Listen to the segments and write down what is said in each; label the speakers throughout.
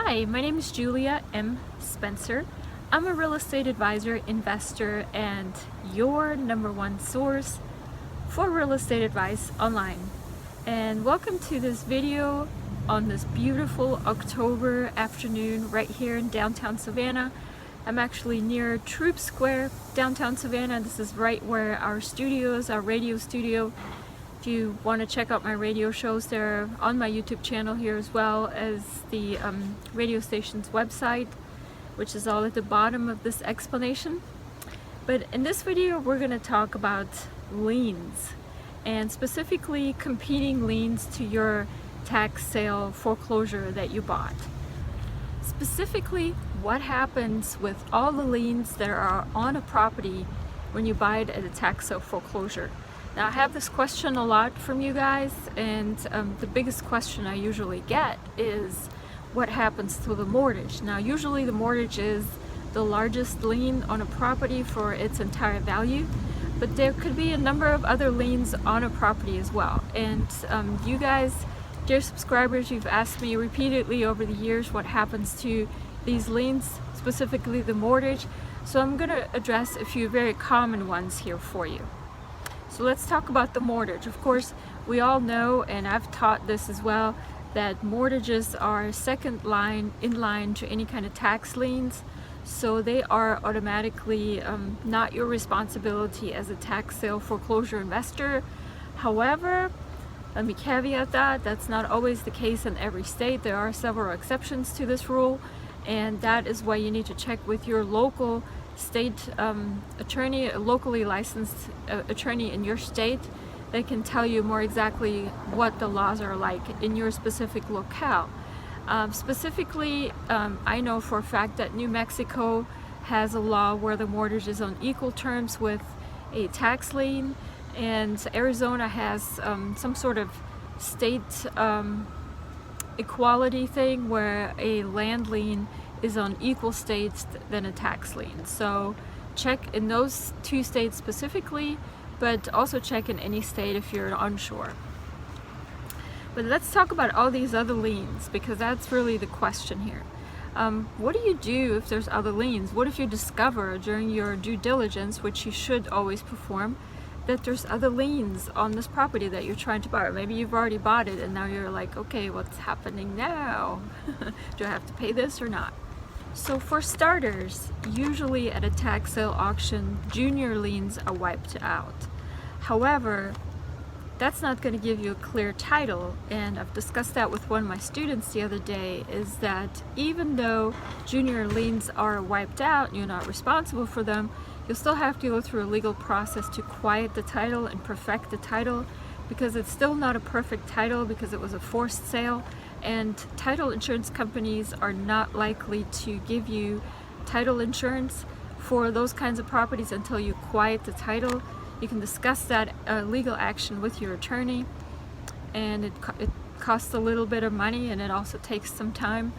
Speaker 1: Hi, my name is Julia M. Spencer. I'm a real estate advisor, investor, and your number one source for real estate advice online. And welcome to this video on this beautiful October afternoon right here in downtown Savannah. I'm actually near Troop Square, downtown Savannah. This is right where our studios, our radio studio. If you want to check out my radio shows, they're on my YouTube channel here, as well as the radio station's website, which is all at the bottom of this explanation. But in this video, we're going to talk about liens, and specifically competing liens to your tax sale foreclosure that you bought. Specifically, what happens with all the liens that are on a property when you buy it at a tax sale foreclosure. Now, I have this question a lot from you guys, and the biggest question I usually get is what happens to the mortgage. Now, usually the mortgage is the largest lien on a property for its entire value, but there could be a number of other liens on a property as well. And you guys, dear subscribers, you've asked me repeatedly over the years what happens to these liens, specifically the mortgage. So I'm going to address a few very common ones here for you. So let's talk about the mortgage. Of course, we all know, and I've taught this as well, that mortgages are second line in line to any kind of tax liens. So they are automatically not your responsibility as a tax sale foreclosure investor. However, let me caveat that that's not always the case in every state. There are several exceptions to this rule, and that is why you need to check with your local state attorney, a locally licensed attorney in your state. They can tell you more exactly what the laws are like in your specific locale. Specifically, I know for a fact that New Mexico has a law where the mortgage is on equal terms with a tax lien, and Arizona has some sort of state equality thing where a land lien is on equal states than a tax lien. So check in those two states specifically, but also check in any state if you're unsure. But let's talk about all these other liens, because that's really the question here. What do you do if there's other liens? What if you discover during your due diligence, which you should always perform, that there's other liens on this property that you're trying to buy? Or maybe you've already bought it and now you're like, okay, what's happening now? Do I have to pay this or not? So for starters, usually at a tax sale auction, junior liens are wiped out. However, that's not going to give you a clear title, and I've discussed that with one of my students the other day, is that even though junior liens are wiped out and you're not responsible for them, you'll still have to go through a legal process to quiet the title and perfect the title, because it's still not a perfect title because it was a forced sale. And title insurance companies are not likely to give you title insurance for those kinds of properties until you quiet the title. You can discuss that legal action with your attorney, and it costs a little bit of money, and it also takes some time,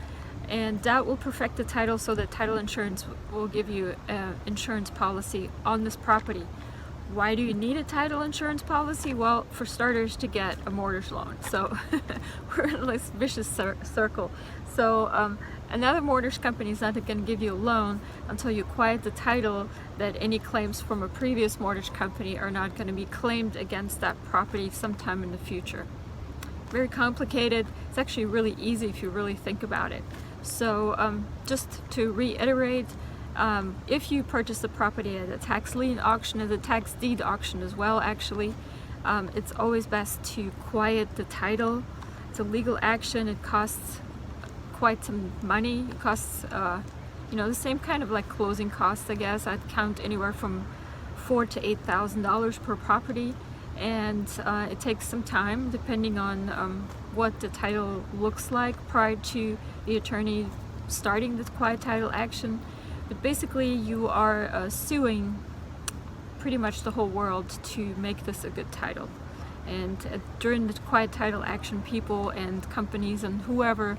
Speaker 1: and that will perfect the title so that title insurance will give you an insurance policy on this property. Why do you need a title insurance policy? Well, for starters, to get a mortgage loan. So we're in this vicious circle. So another mortgage company is not going to give you a loan until you quiet the title, that any claims from a previous mortgage company are not going to be claimed against that property sometime in the future. Very complicated. It's actually really easy if you really think about it. So just to reiterate, if you purchase the property at a tax lien auction, at a tax deed auction as well, actually, it's always best to quiet the title. It's a legal action. It costs quite some money. It costs, the same kind of like closing costs, I guess. I'd count anywhere from $4,000 to $8,000 per property, and it takes some time depending on what the title looks like prior to the attorney starting the quiet title action. But basically, you are suing pretty much the whole world to make this a good title. And during the quiet title action, people and companies and whoever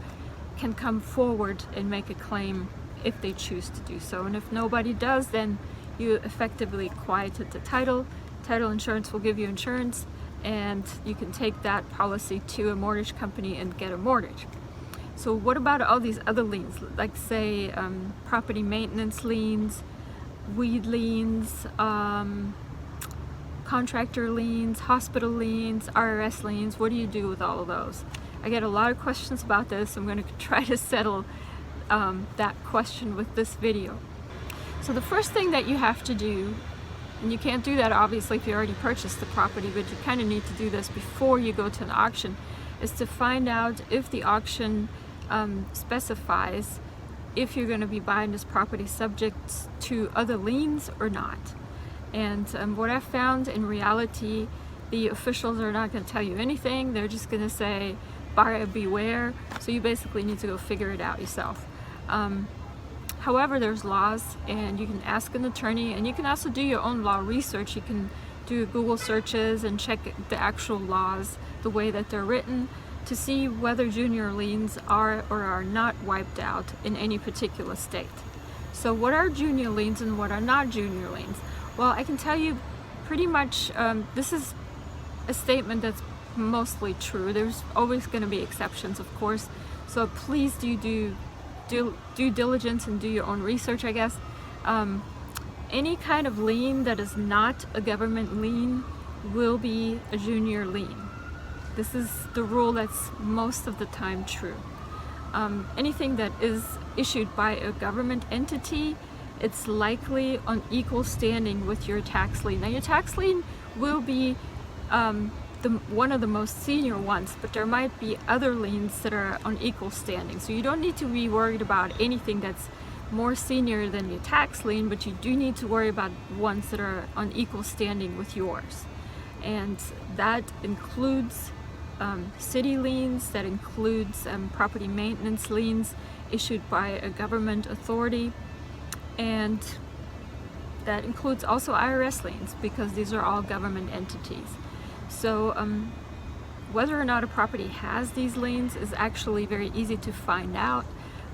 Speaker 1: can come forward and make a claim if they choose to do so. And if nobody does, then you effectively quieted the title. Title insurance will give you insurance, and you can take that policy to a mortgage company and get a mortgage. So what about all these other liens, like say property maintenance liens, weed liens, contractor liens, hospital liens, IRS liens? What do you do with all of those? I get a lot of questions about this. I'm going to try to settle that question with this video. So the first thing that you have to do, and you can't do that obviously if you already purchased the property, but you kind of need to do this before you go to an auction, is to find out if the auction specifies if you're going to be buying this property subject to other liens or not. And what I've found in reality, the officials are not going to tell you anything. They're just going to say, buyer beware. So you basically need to go figure it out yourself. However, there's laws, and you can ask an attorney, and you can also do your own law research. You can do Google searches and check the actual laws, the way that they're written, to see whether junior liens are or are not wiped out in any particular state. So what are junior liens and what are not junior liens? Well, I can tell you pretty much, this is a statement that's mostly true. There's always going to be exceptions, of course, so please do due diligence and do your own research, I guess. Any kind of lien that is not a government lien will be a junior lien. This is the rule that's most of the time true. Anything that is issued by a government entity, it's likely on equal standing with your tax lien. Now your tax lien will be one of the most senior ones, but there might be other liens that are on equal standing. So you don't need to be worried about anything that's more senior than your tax lien, but you do need to worry about ones that are on equal standing with yours. And that includes city liens, that includes property maintenance liens issued by a government authority, and that includes also IRS liens, because these are all government entities. So whether or not a property has these liens is actually very easy to find out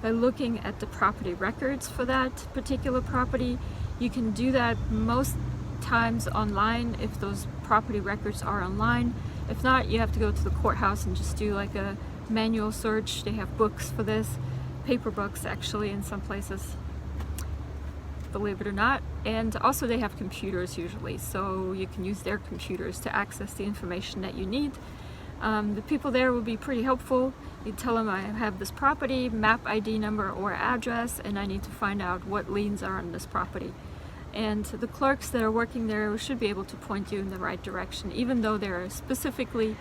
Speaker 1: by looking at the property records for that particular property. You can do that most times online if those property records are online. If not, you have to go to the courthouse and just do like a manual search. They have books for this, paper books actually in some places, believe it or not. And also they have computers usually, so you can use their computers to access the information that you need. The people there will be pretty helpful. You tell them I have this property, map ID number or address, and I need to find out what liens are on this property. And the clerks that are working there should be able to point you in the right direction, even though they're specifically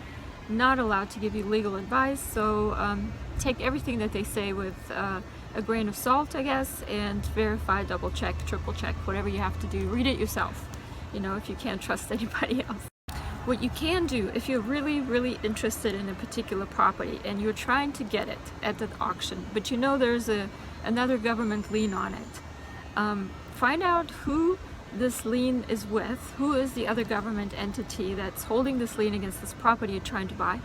Speaker 1: not allowed to give you legal advice. So take everything that they say with a grain of salt, I guess, and verify, double check, triple check, whatever you have to do. Read it yourself, you know, if you can't trust anybody else. What you can do, if you're really, really interested in a particular property and you're trying to get it at the auction, but you know there's another government lien on it, find out who this lien is with, who is the other government entity that's holding this lien against this property you're trying to buy,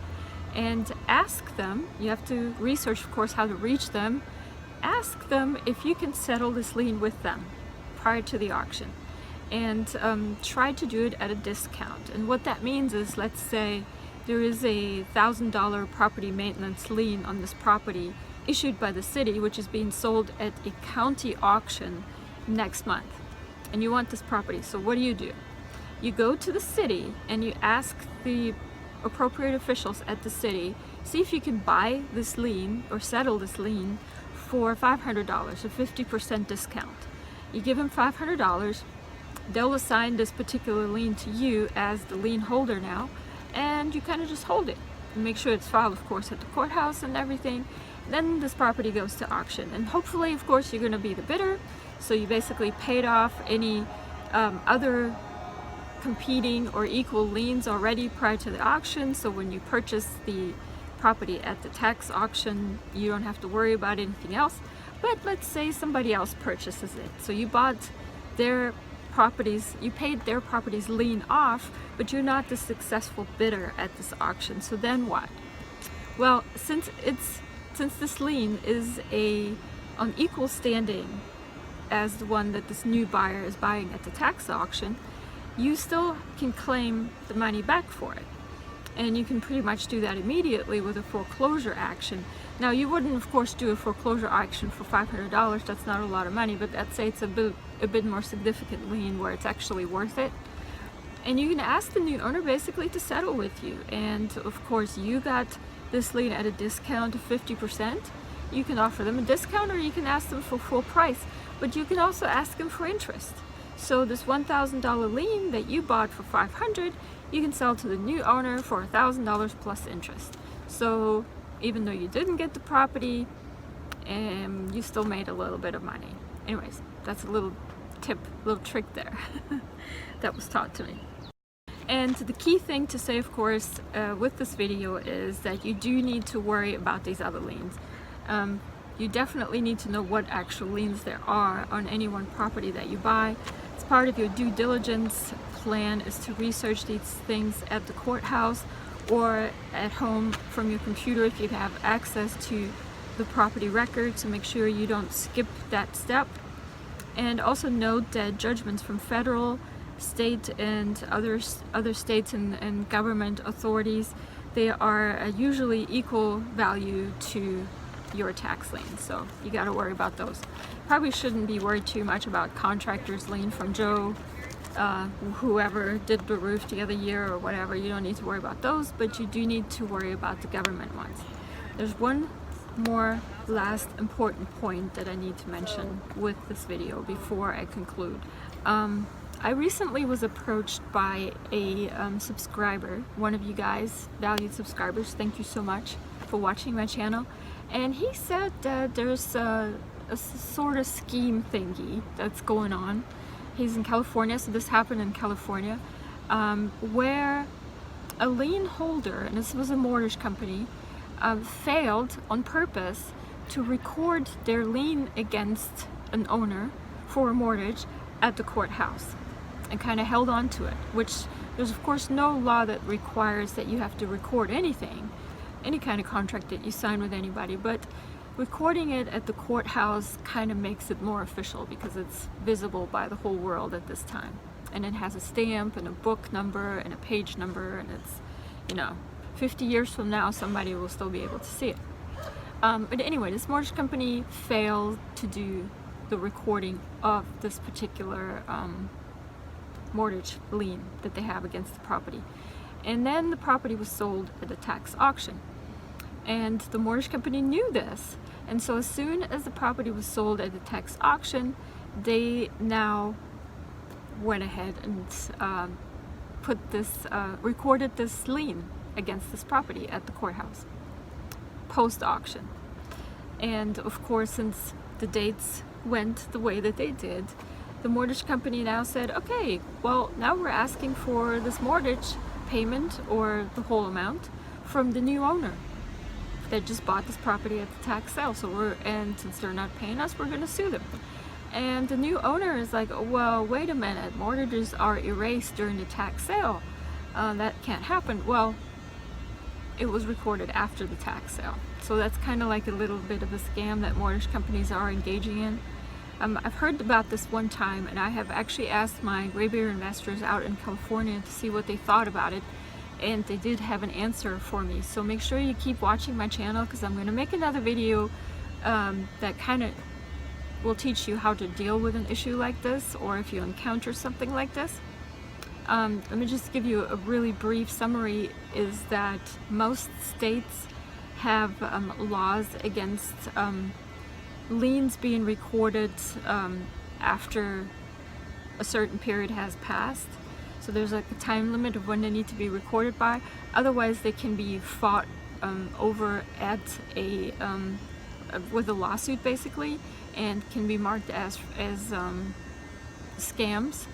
Speaker 1: and ask them. You have to research, of course, how to reach them. Ask them if you can settle this lien with them prior to the auction, and try to do it at a discount. And what that means is, let's say there is a $1,000 property maintenance lien on this property issued by the city, which is being sold at a county auction next month, and you want this property. So what do? You go to the city and you ask the appropriate officials at the city, see if you can buy this lien or settle this lien for $500, a 50% discount. You give them $500, they'll assign this particular lien to you as the lien holder now, and you kind of just hold it. And make sure it's filed, of course, at the courthouse and everything. Then this property goes to auction, and hopefully, of course, you're going to be the bidder. So you basically paid off any other competing or equal liens already prior to the auction. So when you purchase the property at the tax auction, you don't have to worry about anything else. But let's say somebody else purchases it. So you bought their properties, you paid their property's lien off, but you're not the successful bidder at this auction. So then what? Well, since this lien is on equal standing as the one that this new buyer is buying at the tax auction, you still can claim the money back for it. And you can pretty much do that immediately with a foreclosure action. Now, you wouldn't, of course, do a foreclosure action for $500. That's not a lot of money, but let's say it's a bit more significant lien where it's actually worth it. And you can ask the new owner basically to settle with you. And of course, you got this lien at a discount of 50%. You can offer them a discount, or you can ask them for full price, but you can also ask them for interest. So this $1,000 lien that you bought for $500, you can sell to the new owner for $1,000 plus interest. So even though you didn't get the property, you still made a little bit of money. Anyways, that's a little tip, little trick there that was taught to me. And the key thing to say, of course, with this video is that you do need to worry about these other liens. You definitely need to know what actual liens there are on any one property that you buy. As part of your due diligence plan is to research these things at the courthouse or at home from your computer if you have access to the property record, to make sure you don't skip that step. And also note that judgments from federal, state, and other states and government authorities, they are usually equal value to your tax lien, so you got to worry about those. Probably shouldn't be worried too much about contractor's lien from Joe, whoever did the roof the other year or whatever. You don't need to worry about those, but you do need to worry about the government ones. There's one more last important point that I need to mention with this video before I conclude. I recently was approached by a subscriber, one of you guys, valued subscribers. Thank you so much for watching my channel. And he said that there's a sort of scheme thingy that's going on. He's in California, so this happened in California, where a lien holder, and this was a mortgage company, failed on purpose to record their lien against an owner for a mortgage at the courthouse, and kind of held on to it, which there's of course no law that requires that you have to record anything, any kind of contract that you sign with anybody, but recording it at the courthouse kind of makes it more official because it's visible by the whole world at this time. And it has a stamp and a book number and a page number, and it's, you know, 50 years from now somebody will still be able to see it. But anyway, this mortgage company failed to do the recording of this particular mortgage lien that they have against the property. And then the property was sold at a tax auction. And the mortgage company knew this. And so as soon as the property was sold at the tax auction, they now went ahead and recorded this lien against this property at the courthouse post-auction. And of course, since the dates went the way that they did, the mortgage company now said, okay, well, now we're asking for this mortgage payment, or the whole amount, from the new owner that just bought this property at the tax sale. And since they're not paying us, we're going to sue them. And the new owner is like, well, wait a minute, mortgages are erased during the tax sale. That can't happen. Well, it was recorded after the tax sale. So that's kind of like a little bit of a scam that mortgage companies are engaging in. I've heard about this one time, and I have actually asked my gray bear investors out in California to see what they thought about it, and they did have an answer for me. So make sure you keep watching my channel, because I'm going to make another video that kind of will teach you how to deal with an issue like this, or if you encounter something like this. Let me just give you a really brief summary, is that most states have laws against liens being recorded after a certain period has passed. So there's like a time limit of when they need to be recorded by. Otherwise, they can be fought over at with a lawsuit basically, and can be marked as scams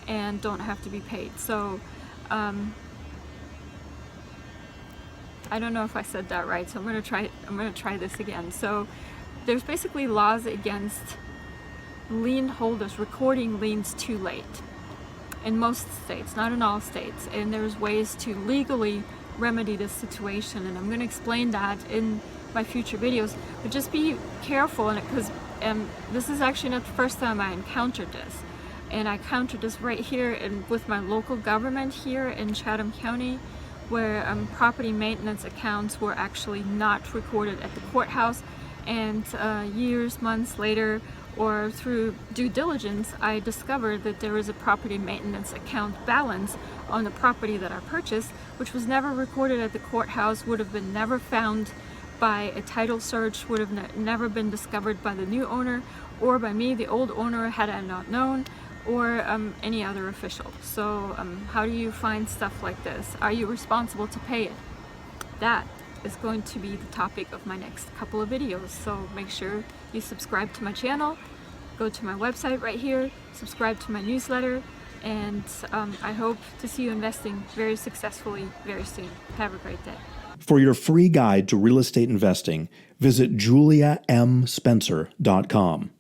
Speaker 1: and don't have to be paid. So I don't know if I said that right, so I'm gonna try this again. So there's basically laws against lien holders recording liens too late in most states, not in all states, and there's ways to legally remedy this situation, and I'm going to explain that in my future videos. But just be careful, because this is actually not the first time I encountered this, and I encountered this right here with my local government here in Chatham County, where property maintenance accounts were actually not recorded at the courthouse, and years, months later, or through due diligence, I discovered that there was a property maintenance account balance on the property that I purchased, which was never recorded at the courthouse, would have been never found by a title search, would have never been discovered by the new owner or by me, the old owner, had I not known, or any other official. So how do you find stuff like this? Are you responsible to pay it? That is going to be the topic of my next couple of videos. So make sure you subscribe to my channel, go to my website right here, subscribe to my newsletter, and I hope to see you investing very successfully very soon. Have a great day.
Speaker 2: For your free guide to real estate investing, visit juliamspencer.com.